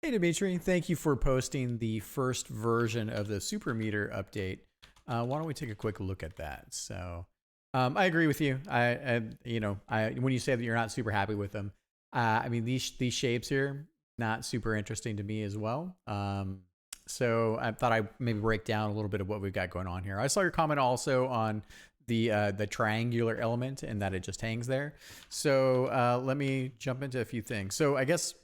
Hey Dimitri, thank you for posting the first version of the super meter update. Why don't we take a quick look at that? So, I agree with you. When you say that you're not super happy with them, I mean these shapes here not super interesting to me as well. So I thought I'd maybe break down a little bit of what we've got going on here. I saw your comment also on the triangular element and that it just hangs there. So let me jump into a few things. So I guess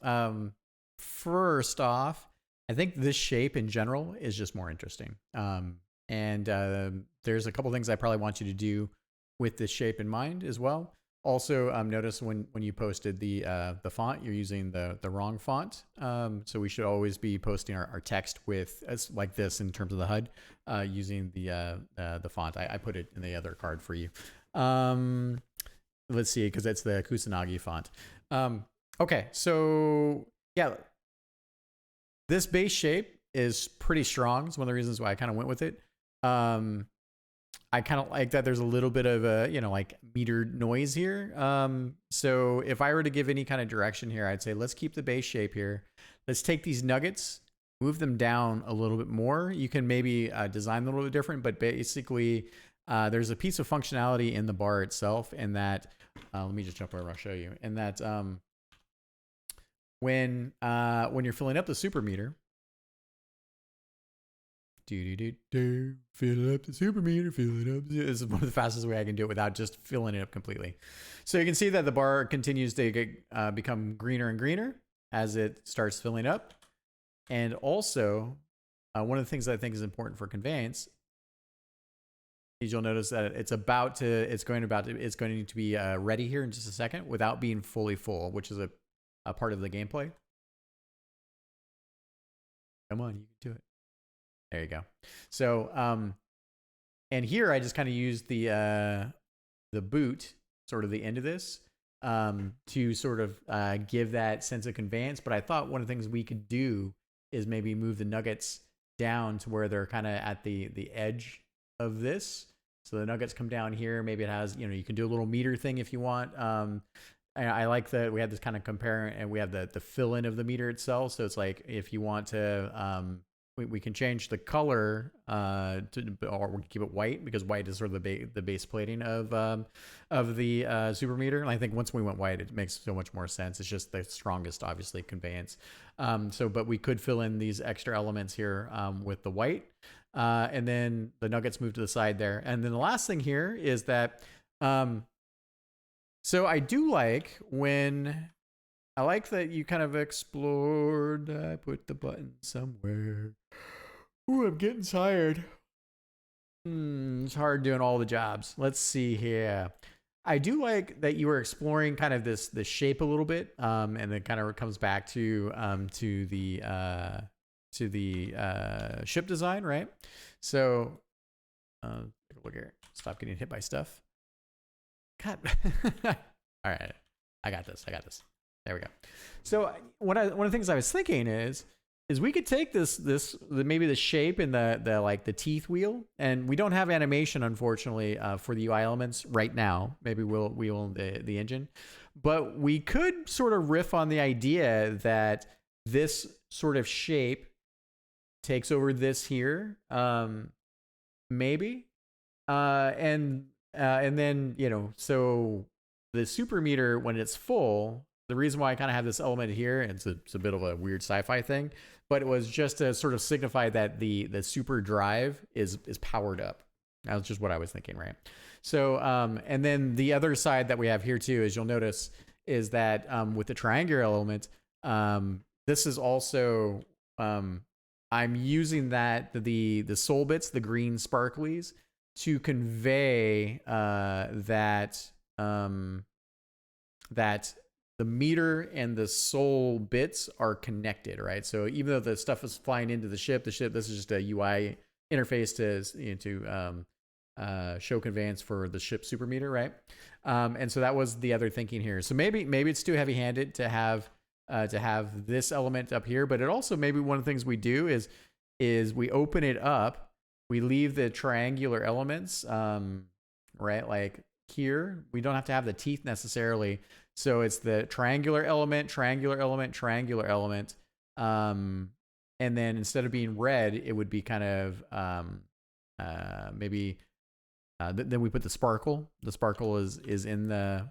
first off, I think this shape in general is just more interesting. And there's a couple things I probably want you to do with this shape in mind as well. Also, notice when you posted the font, you're using the wrong font. So we should always be posting our text with like this in terms of the HUD using the font. I put it in the other card for you. Let's see, because it's the Kusanagi font. Okay, so yeah, this base shape is pretty strong. It's one of the reasons why I kind of went with it. I kind of like that there's a little bit of a, like metered noise here. So if I were to give any kind of direction here, I'd say let's keep the base shape here. Let's take these nuggets, move them down a little bit more. You can maybe design them a little bit different, but basically there's a piece of functionality in the bar itself, and that, let me just jump over, I'll show you. And that when you're filling up the super meter, fill up the super meter, fill it up. This is one of the fastest way I can do it without just filling it up completely. So you can see that the bar continues to get, become greener and greener as it starts filling up. And also, one of the things that I think is important for conveyance is you'll notice that it's going to be ready here in just a second without being fully full, which is a part of the gameplay. Come on, you can do it. There you go. So, and here I just kind of used the boot, sort of the end of this, to sort of give that sense of conveyance. But I thought one of the things we could do is maybe move the nuggets down to where they're kind of at the edge of this. So the nuggets come down here. Maybe it has, you can do a little meter thing if you want. I like that we have this kind of compare, and we have the fill in of the meter itself. So it's like if you want to, we can change the color or we can keep it white, because white is sort of the base plating of the super meter. And I think once we went white, it makes so much more sense. It's just the strongest, obviously, conveyance. But we could fill in these extra elements here with the white, and then the nuggets move to the side there. And then the last thing here is that, so I do like when. I like that you kind of explored. I put the button somewhere. Ooh, I'm getting tired. It's hard doing all the jobs. Let's see here. I do like that you were exploring kind of this shape a little bit, and then kind of comes back to the ship design, right? So, take a look here. Stop getting hit by stuff. God. All right, I got this. There we go. So one of the things I was thinking is we could take maybe the shape and the teeth wheel, and we don't have animation, unfortunately, for the UI elements right now. Maybe we'll the engine, but we could sort of riff on the idea that this sort of shape takes over this here, maybe, and then so the super meter, when it's full. The reason why I kind of have this element here, and it's a bit of a weird sci-fi thing, but it was just to sort of signify that the super drive is powered up. That was just what I was thinking, right? So, and then the other side that we have here too, as you'll notice, is that with the triangular element, this is also, I'm using the soul bits, the green sparklies, to convey that the meter and the soul bits are connected, right? So even though the stuff is flying into the ship, this is just a UI interface to show conveyance for the ship super meter, right? And so that was the other thinking here. So maybe it's too heavy-handed to have this element up here, but it also, maybe one of the things we do is we open it up, we leave the triangular elements, right? Like here, we don't have to have the teeth necessarily. So it's the triangular element, triangular element, triangular element. And then instead of being red, it would be kind of maybe then we put the sparkle. The sparkle is in the,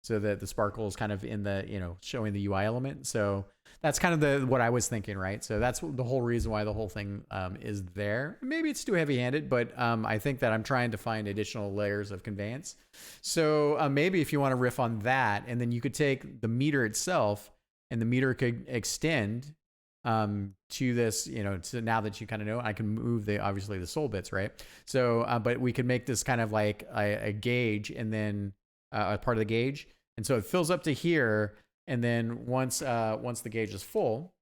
so that the sparkle is kind of in the, you know, showing the UI element. So that's kind of the what I was thinking, right? So that's the whole reason why the whole thing is there. Maybe it's too heavy-handed, but I think that I'm trying to find additional layers of conveyance. So maybe if you want to riff on that, and then you could take the meter itself, and the meter could extend to this, you know, so now that you kind of know, I can move the, obviously the soul bits, right? So, but we could make this kind of like a gauge, and then a part of the gauge. And so it fills up to here. And then once the gauge is full,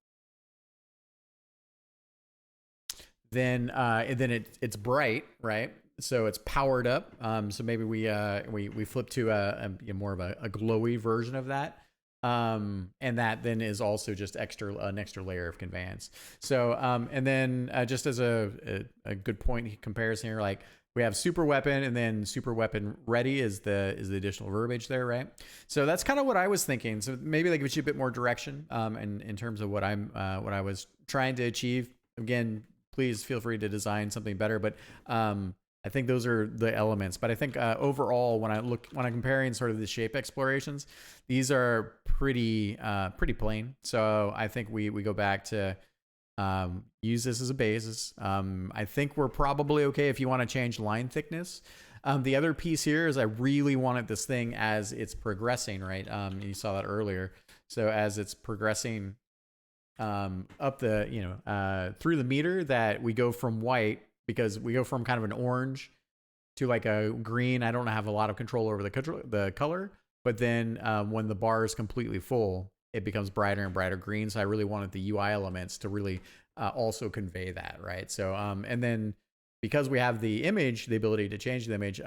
then it's bright, right? So it's powered up. So maybe we flip to a more of a glowy version of that. And that then is also just an extra layer of conveyance. So and then just as a good point comparison here, like we have super weapon, and then super weapon ready is the additional verbiage there, right? So that's kind of what I was thinking. So maybe that gives you a bit more direction in terms of what I was trying to achieve. Again, please feel free to design something better, but I think those are the elements. But I think overall, when I'm comparing sort of the shape explorations, these are pretty plain. So I think we go back to use this as a basis. I think we're probably okay if you want to change line thickness. The other piece here is I really wanted this thing as it's progressing, right? You saw that earlier. So as it's progressing up the, you know, through the meter, that we go from white, because we go from kind of an orange to like a green. I don't have a lot of control over the color, but then when the bar is completely full, it becomes brighter and brighter green. So I really wanted the UI elements to really also convey that, right? So and then because we have the image, the ability to change the image,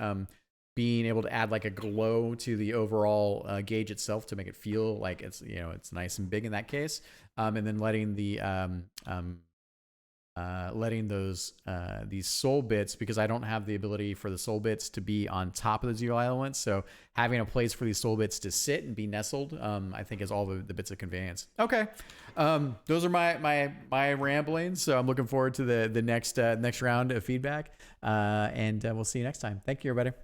being able to add like a glow to the overall gauge itself to make it feel like it's, you know, it's nice and big in that case, and then letting the letting those these soul bits, because I don't have the ability for the soul bits to be on top of the zero elements. So having a place for these soul bits to sit and be nestled, I think is all the bits of conveyance. Okay, those are my ramblings. So I'm looking forward to the next round of feedback, and we'll see you next time. Thank you, everybody.